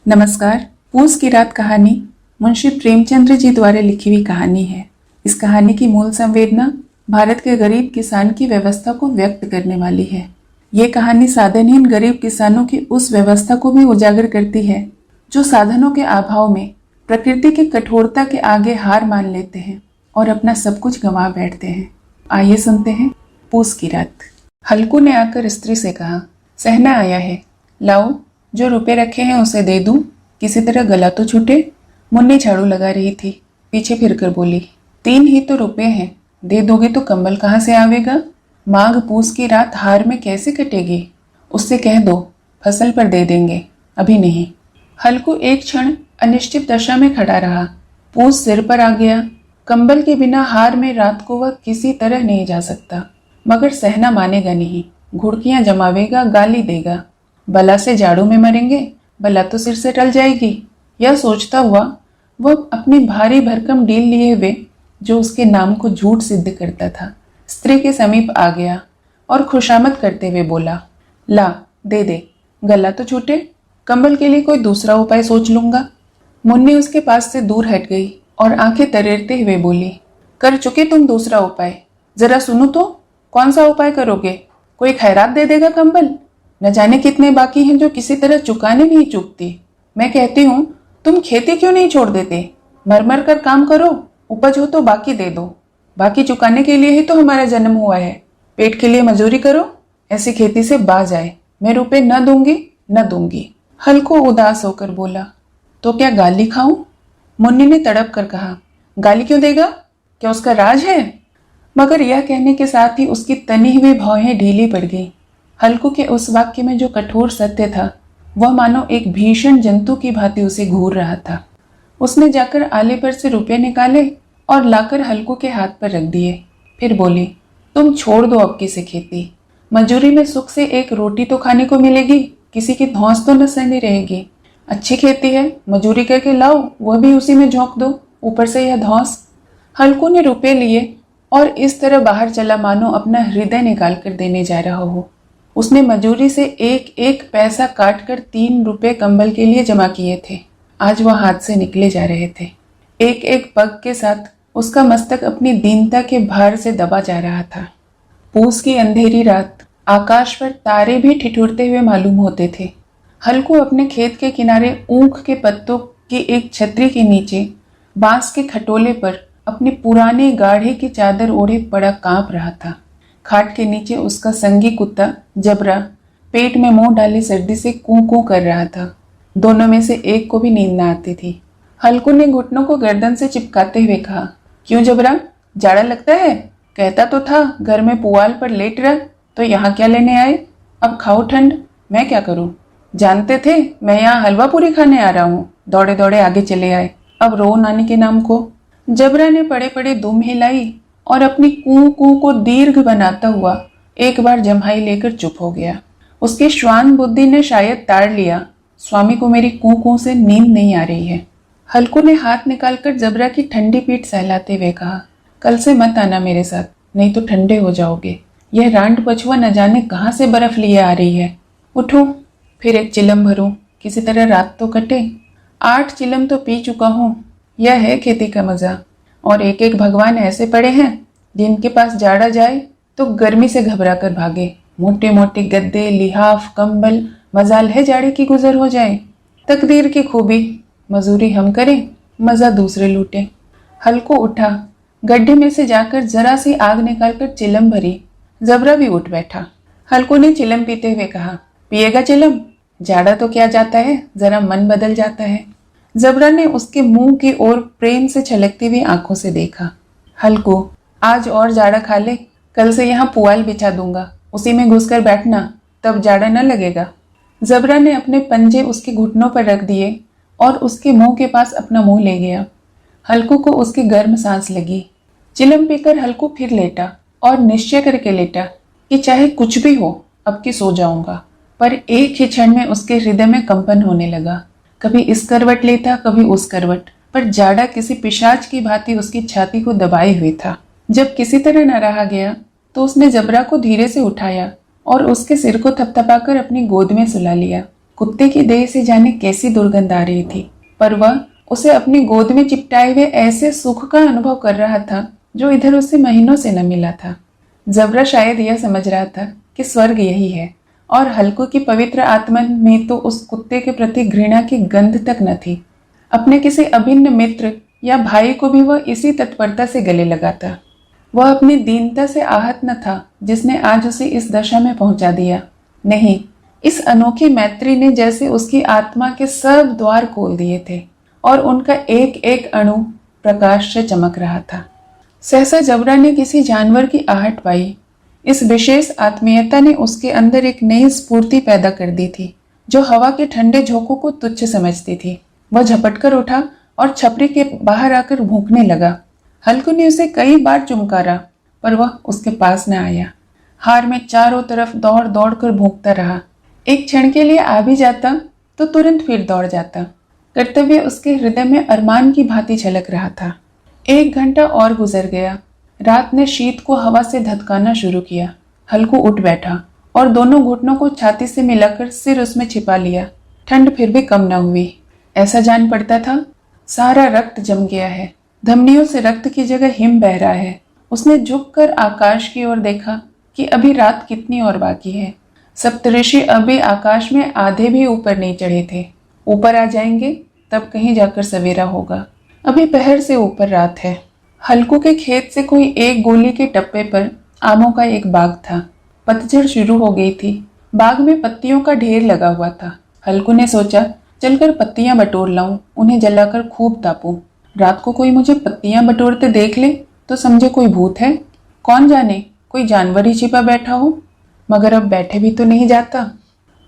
नमस्कार। पूस की रात कहानी मुंशी प्रेमचंद्र जी द्वारा लिखी हुई कहानी है। इस कहानी की मूल संवेदना भारत के गरीब किसान की व्यवस्था को व्यक्त करने वाली है। ये कहानी साधनहीन गरीब किसानों की उस व्यवस्था को भी उजागर करती है जो साधनों के अभाव में प्रकृति की कठोरता के आगे हार मान लेते हैं और अपना सब कुछ गंवा बैठते हैं। आइए सुनते हैं पूस की रात। हल्कू ने आकर स्त्री से कहा, सहना आया है, लाओ जो रुपए रखे हैं उसे दे दूं, किसी तरह गला तो छूटे। मुन्नी झाड़ू लगा रही थी, पीछे फिरकर बोली, 3 ही तो रुपए हैं, दे दोगे तो कंबल कहाँ से आवेगा? माघ पूस की रात हार में कैसे कटेगी? उससे कह दो फसल पर दे देंगे, अभी नहीं। हल्कू एक क्षण अनिश्चित दशा में खड़ा रहा। पूस सिर पर आ गया। कंबल के बिना हार में रात को वह किसी तरह नहीं जा सकता, मगर सहना मानेगा नहीं, घुड़कियां जमावेगा, गाली देगा। बला से झाड़ू में मरेंगे, बला तो सिर से टल जाएगी। यह सोचता हुआ वह अपनी भारी भरकम डील लिए हुए, जो उसके नाम को झूठ सिद्ध करता था, स्त्री के समीप आ गया और खुशामद करते हुए बोला, ला दे दे, गला तो छूटे, कंबल के लिए कोई दूसरा उपाय सोच लूंगा। मुन्नी उसके पास से दूर हट गई और आंखें तरेरते हुए बोली, कर चुके तुम दूसरा उपाय, जरा सुनो तो, कौन सा उपाय करोगे? कोई खैरात दे देगा कंबल? न जाने कितने बाकी हैं जो किसी तरह चुकाने नहीं चुकती। मैं कहती हूँ तुम खेती क्यों नहीं छोड़ देते? मर मर कर काम करो, उपज हो तो बाकी दे दो। बाकी चुकाने के लिए ही तो हमारा जन्म हुआ है। पेट के लिए मजदूरी करो, ऐसी खेती से बाज आए। मैं रुपए न दूंगी न दूंगी। हल्को उदास होकर बोला, तो क्या गाली खाऊं? मुन्नी ने तड़प कर कहा, गाली क्यों देगा? क्या उसका राज है? मगर यह कहने के साथ ही उसकी तनी हुई भौहें ढीली पड़ गई। हल्कू के उस वाक्य में जो कठोर सत्य था, वह मानो एक भीषण जंतु की भांति उसे घूर रहा था। उसने जाकर आले पर से रुपए निकाले और लाकर हल्कू के हाथ पर रख दिए। फिर बोली, तुम छोड़ दो अब किसी खेती। मजूरी में सुख से एक रोटी तो खाने को मिलेगी, किसी की धौंस तो न सहनी रहेगी। अच्छी खेती है, मजूरी करके लाओ, वह भी उसी में झोंक दो, ऊपर से यह धौंस। हल्कू ने रुपए लिए और इस तरह बाहर चला मानो अपना हृदय निकाल कर देने जा रहा हो। उसने मजूरी से एक एक पैसा काट कर 3 रुपए कंबल के लिए जमा किए थे। आज वह हाथ से निकले जा रहे थे। एक एक पग के साथ उसका मस्तक अपनी दीनता के भार से दबा जा रहा था। पूस की अंधेरी रात, आकाश पर तारे भी ठिठुरते हुए मालूम होते थे। हल्कू अपने खेत के किनारे ऊख के पत्तों की एक छतरी के नीचे बांस के खटोले पर अपनी पुरानी गाढ़े की चादर ओढ़े पड़ा कांप रहा था। खाट के नीचे उसका संगी कुत्ता जबरा पेट में मुंह डाले सर्दी से कूं कूं कर रहा था। दोनों में से एक को भी नींद न आती थी। हल्कू ने घुटनों को गर्दन से चिपकाते हुए कहा, क्यों जबरा, जाड़ा लगता है? कहता तो था घर में पुआल पर लेट रहा, तो यहाँ क्या लेने आए? अब खाओ ठंड, मैं क्या करूं? जानते थे मैं यहाँ हलवा पूरी खाने आ रहा हूँ, दौड़े दौड़े आगे चले आए, अब रो नानी के नाम को। जबरा ने पड़े पड़े दुम हिलाई और अपनी कूं कूं को दीर्घ बनाता हुआ एक बार जम्हाई लेकर चुप हो गया। उसके श्वान बुद्धि ने शायद ताड़ लिया, स्वामी को मेरी कूं कूं से नींद नहीं आ रही है। हल्कू ने हाथ निकालकर जबरा की ठंडी पीठ सहलाते हुए कहा, कल से मत आना मेरे साथ, नहीं तो ठंडे हो जाओगे। यह रांड पछुआ न जाने कहाँ से बर्फ लिए आ रही है। उठो, फिर एक चिलम भरूं, किसी तरह रात तो कटे। 8 चिलम तो पी चुका हूँ। यह है खेती का मजा। और एक एक भगवान ऐसे पड़े हैं जिनके पास जाड़ा जाए तो गर्मी से घबरा कर भागे। मोटे मोटे गद्दे, लिहाफ, कंबल, मजाल है जाड़े की गुजर हो जाए। तकदीर की खूबी, मजूरी हम करें, मजा दूसरे लूटें। हल्को उठा, गड्ढे में से जाकर जरा सी आग निकालकर चिलम भरी। जबरा भी उठ बैठा। हल्को ने चिलम पीते हुए कहा, पिएगा चिलम? जाड़ा तो क्या जाता है, जरा मन बदल जाता है। जबरा ने उसके मुंह की ओर प्रेम से छलकती हुई आंखों से देखा। हल्को, आज और जाड़ा खा ले, कल से यहाँ पुआल बिछा दूंगा, उसी में घुसकर बैठना, तब जाड़ा न लगेगा। जबरा ने अपने पंजे उसके घुटनों पर रख दिए और उसके मुंह के पास अपना मुंह ले गया। हल्कू को उसकी गर्म सांस लगी। चिलम पीकर हल्कू फिर लेटा और निश्चय करके लेटा कि चाहे कुछ भी हो, अब की सो जाऊंगा। पर एक ही क्षण में उसके हृदय में कंपन होने लगा। कभी इस करवट लेता, कभी उस करवट, पर जाड़ा किसी पिशाच की भांति उसकी छाती को दबाए हुए था। जब किसी तरह न रहा गया तो उसने जबरा को धीरे से उठाया और उसके सिर को थपथपाकर अपनी गोद में सुला लिया। कुत्ते की देह से जाने कैसी दुर्गंध आ रही थी, पर वह उसे अपनी गोद में चिपटाए हुए ऐसे सुख का अनुभव कर रहा था जो इधर उसे महीनों से न मिला था। जबरा शायद यह समझ रहा था कि स्वर्ग यही है, और हल्कू की पवित्र आत्मा में तो उस कुत्ते के प्रति घृणा की गंध तक न थी। अपने किसी अभिन्न मित्र या भाई को भी वह इसी तत्परता से गले लगाता। वह अपनी दीनता से आहत न था जिसने आज उसे इस दशा में पहुंचा दिया। नहीं, इस अनोखी मैत्री ने जैसे उसकी आत्मा के सब द्वार खोल दिए थे और उनका एक एक अणु प्रकाश से चमक रहा था। सहसा जबरा ने किसी जानवर की आहट पाई। इस विशेष आत्मीयता ने उसके अंदर एक नई स्फूर्ति पैदा कर दी थी जो हवा के ठंडे झोंकों को तुच्छ समझती थी। वह झपटकर उठा और छपरी के बाहर आकर भूखने लगा। हल्कू ने उसे कई बार चुमकारा, पर वह उसके पास न आया। हार में चारों तरफ दौड़ दौड़ कर भूखता रहा। एक क्षण के लिए आ भी जाता तो तुरंत फिर दौड़ जाता। कर्तव्य उसके हृदय में अरमान की भांति झलक रहा था। 1 घंटा और गुजर गया। रात ने शीत को हवा से धधकाना शुरू किया। हल्कू उठ बैठा और दोनों घुटनों को छाती से मिलाकर सिर उसमें छिपा लिया। ठंड फिर भी कम न हुई। ऐसा जान पड़ता था सारा रक्त जम गया है, धमनियों से रक्त की जगह हिम बह रहा है। उसने झुककर आकाश की ओर देखा कि अभी रात कितनी और बाकी है। सप्तऋषि अभी आकाश में आधे भी ऊपर नहीं चढ़े थे। ऊपर आ जाएंगे तब कहीं जाकर सवेरा होगा। अभी पहर से ऊपर रात है। हल्कू के खेत से कोई एक गोली के टप्पे पर आमों का एक बाग था। पतझड़ शुरू हो गई थी। बाग में पत्तियों का ढेर लगा हुआ था। हल्कू ने सोचा, चलकर पत्तियां बटोर लाऊं, उन्हें जलाकर खूब तापूं। रात को कोई मुझे पत्तियां बटोरते देख ले तो समझे कोई भूत है। कौन जाने कोई जानवर ही छिपा बैठा हो। मगर अब बैठे भी तो नहीं जाता।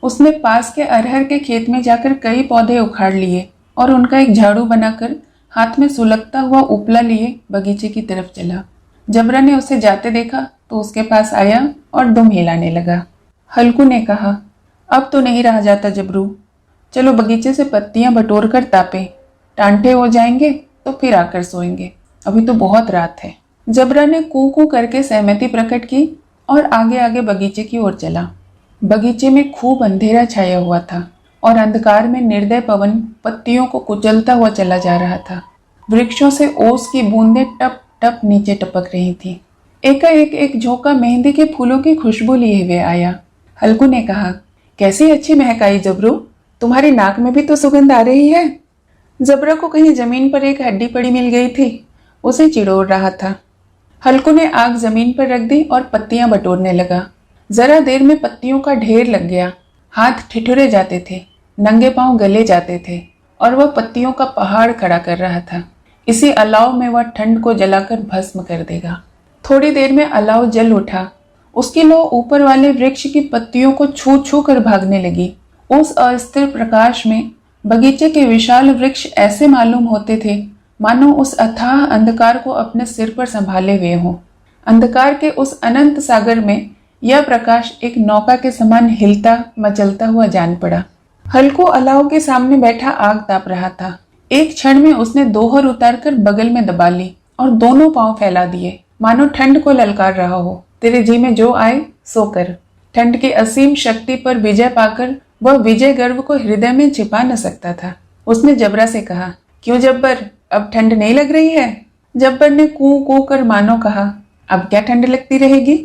उसने पास के अरहर के खेत में जाकर कई पौधे उखाड़ लिए और उनका एक झाड़ू बनाकर हाथ में सुलगता हुआ उपला लिए बगीचे की तरफ चला। जबरा ने उसे जाते देखा तो उसके पास आया और दुम हिलाने लगा। हल्कू ने कहा, अब तो नहीं रहा जाता जबरू, चलो बगीचे से पत्तियां बटोर कर तापे। टांटे हो जाएंगे तो फिर आकर सोएंगे, अभी तो बहुत रात है। जबरा ने कू कू करके सहमति प्रकट की और आगे आगे बगीचे की ओर चला। बगीचे में खूब अंधेरा छाया हुआ था और अंधकार में निर्दय पवन पत्तियों को कुचलता हुआ चला जा रहा था। वृक्षों से ओस की बूंदें टप टप नीचे टपक रही थी। एकाएक एक झोंका मेहंदी के फूलों की खुशबू लिए हुए आया। हल्कू ने कहा, कैसी अच्छी महक आई जबरू, तुम्हारी नाक में भी तो सुगंध आ रही है। जबरा को कहीं जमीन पर एक हड्डी पड़ी मिल गई थी, उसे चिड़ोड़ रहा था। हल्कू ने आग जमीन पर रख दी और पत्तियां बटोरने लगा। जरा देर में पत्तियों का ढेर लग गया। हाथ ठिठुरे जाते थे, नंगे पांव गले जाते थे और वह पत्तियों का पहाड़ खड़ा कर रहा था। इसी अलाव में वह ठंड को जलाकर भस्म कर देगा। थोड़ी देर में अलाव जल उठा। उसकी लौ ऊपर वाले वृक्ष की पत्तियों को छू छू कर भागने लगी। उस अस्थिर प्रकाश में बगीचे के विशाल वृक्ष ऐसे मालूम होते थे मानो उस अथाह अंधकार को अपने सिर पर संभाले हुए हों। अंधकार के उस अनंत सागर में यह प्रकाश एक नौका के समान हिलता मचलता हुआ जान पड़ा। हल्कू अलाव के सामने बैठा आग ताप रहा था। एक क्षण में उसने दोहर उतारकर बगल में दबा ली और दोनों पांव फैला दिए मानो ठंड को ललकार रहा हो, तेरे जी में जो आए सो कर। ठंड की असीम शक्ति पर विजय पाकर वह विजय गर्व को हृदय में छिपा न सकता था। उसने जबरा से कहा, क्यों जब्बर, अब ठंड नहीं लग रही है? जब्बर ने कू कू कर मानो कहा, अब क्या ठंड लगती रहेगी,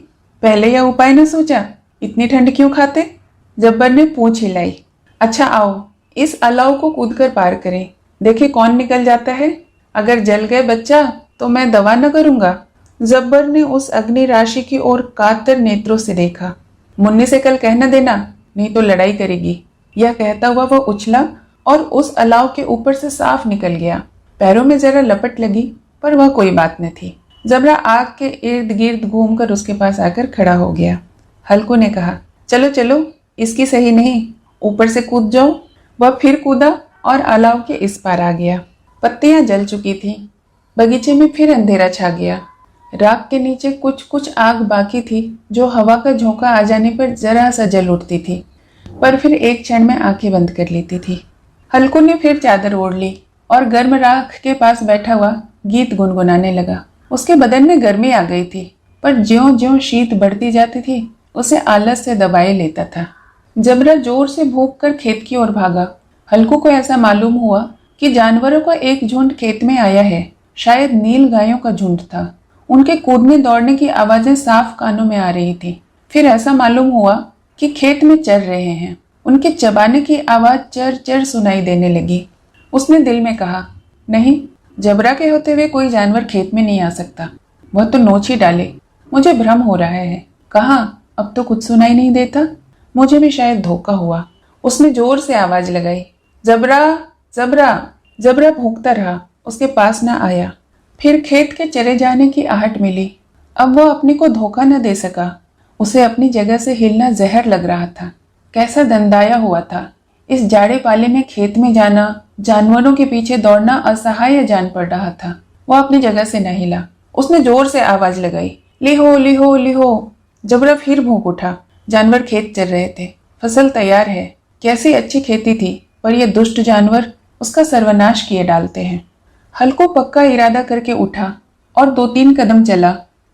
पहले यह उपाय न सोचा, इतनी ठंड क्यों खाते? जब्बर ने पूंछ हिलाई। अच्छा आओ इस अलाव को कूदकर पार करें, देखे कौन निकल जाता है। अगर जल गए बच्चा तो मैं दवा न करूंगा। जब्बर ने उस अग्नि राशि की ओर कातर नेत्रों से देखा। मुन्नी से कल कहना देना, नहीं तो लड़ाई करेगी। यह कहता हुआ वह उछला और उस अलाव के ऊपर से साफ निकल गया। पैरों में जरा लपट लगी पर वह कोई बात न थी। जबरा आग के इर्द गिर्द घूमकर उसके पास आकर खड़ा हो गया। हल्कू ने कहा, चलो चलो इसकी सही नहीं, ऊपर से कूद जाओ। वह फिर कूदा और अलाव के इस पार आ गया। पत्तियां जल चुकी थीं। बगीचे में फिर अंधेरा छा गया। राख के नीचे कुछ कुछ आग बाकी थी जो हवा का झोंका आ जाने पर जरा सा जल उठती थी, पर फिर एक क्षण में आंखें बंद कर लेती थी। हल्कू ने फिर चादर ओढ़ ली और गर्म राख के पास बैठा हुआ गीत गुनगुनाने लगा। उसके बदन में गर्मी आ गई थी, पर ज्यों ज्यों शीत बढ़ती जाती थी उसे आलस से दबाए लेता था। जबरा जोर से भौंक कर खेत की ओर भागा। हल्कू को ऐसा मालूम हुआ कि जानवरों का एक झुंड खेत में आया है। शायद नील गायों का झुंड था। उनके कूदने दौड़ने की आवाजें साफ कानों में आ रही थी। फिर ऐसा मालूम हुआ कि खेत में चर रहे हैं। उनके चबाने की आवाज चर चर सुनाई देने लगी। उसने दिल में कहा, नहीं, जबरा के होते हुए कोई जानवर खेत में नहीं आ सकता। वह तो नोच ही डाले। मुझे भ्रम हो रहा है। कहाँ, अब तो कुछ सुनाई नहीं देता। मुझे भी शायद धोखा हुआ। उसने जोर से आवाज लगाई, जबरा, जबरा। जबरा भौंकता रहा, उसके पास न आया। फिर खेत के चले जाने की आहट मिली। अब वह अपने को धोखा न दे सका। उसे अपनी जगह से हिलना जहर लग रहा था। कैसा दंदाया हुआ था। इस जाड़े पाले में खेत में जाना, जानवरों के पीछे दौड़ना असहाय जान पड़ रहा था। वह अपनी जगह से न हिला। उसने जोर से आवाज लगाई, लिहो लिहो लिहो। जबरा फिर भौंक उठा। जानवर खेत चल रहे थे। फसल तैयार है। कैसी अच्छी खेती थी, पर ये दुष्ट जानवर उसका सर्वनाश किए डालते हैं। हल्को पक्का इरादा करके उठा और 2-3 कदम चला,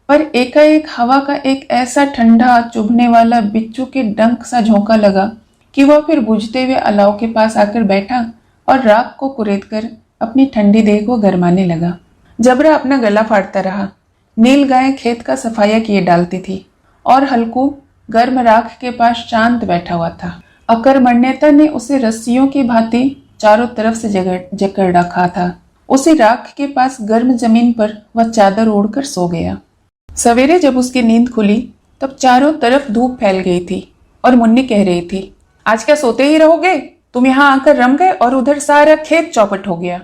पर एकाएक हवा का एक ऐसा ठंडा चुभने वाला बिच्छू के डंक सा झोंका लगा कि वह फिर बुझते हुए अलाव के पास आकर बैठा और राख को कुरेदकर अपनी ठंडी देह को गरमाने लगा। जबरा अपना गला फाड़ता रहा। नील गाय खेत का सफाया किए डालती थी और हल्कू गर्म राख के पास शांत बैठा हुआ था। अकर्मण्यता ने उसे रस्सियों की भांति चारों तरफ से जकड़ रखा था। उसी राख के पास गर्म जमीन पर वह चादर ओढ़कर सो गया। सवेरे जब उसकी नींद खुली तब चारों तरफ धूप फैल गई थी और मुन्नी कह रही थी, आज क्या सोते ही रहोगे? तुम यहाँ आकर रम गए और उधर सारा खेत चौपट हो गया।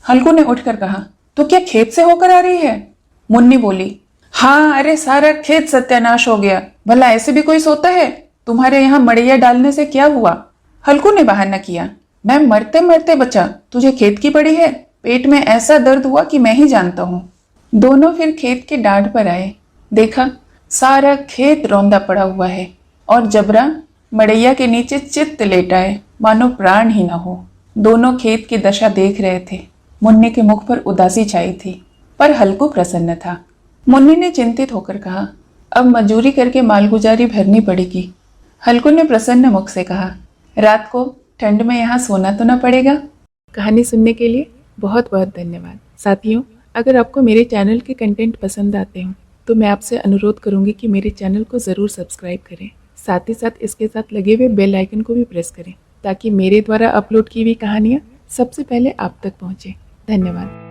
हल्कू ने उठकर कहा, तो क्या खेत से होकर आ रही है? मुन्नी बोली, हाँ, अरे सारा खेत सत्यानाश हो गया। भला ऐसे भी कोई सोता है? तुम्हारे यहाँ मड़ैया डालने से क्या हुआ? हल्कू ने बहाना किया, मैं मरते मरते बचा, तुझे खेत की पड़ी है। पेट में ऐसा दर्द हुआ कि मैं ही जानता हूँ। दोनों फिर खेत के डांड पर आए। देखा, सारा खेत रौंदा पड़ा हुआ है और जबरा मड़ैया के नीचे चित्त लेटा है, मानो प्राण ही न हो। दोनों खेत की दशा देख रहे थे। मुन्नी के मुख पर उदासी छाई थी, पर हल्कू प्रसन्न था। मुन्नी ने चिंतित होकर कहा, अब मजूरी करके मालगुजारी भरनी पड़ेगी। हल्कू ने प्रसन्न मुख से कहा, रात को ठंड में यहाँ सोना तो न पड़ेगा। कहानी सुनने के लिए बहुत बहुत धन्यवाद। साथियों, अगर आपको मेरे चैनल के कंटेंट पसंद आते हों तो मैं आपसे अनुरोध करूंगी कि मेरे चैनल को ज़रूर सब्सक्राइब करें। साथ ही साथ इसके साथ लगे हुए बेल आइकन को भी प्रेस करें ताकि मेरे द्वारा अपलोड की हुई कहानियाँ सबसे पहले आप तक पहुँचें। धन्यवाद।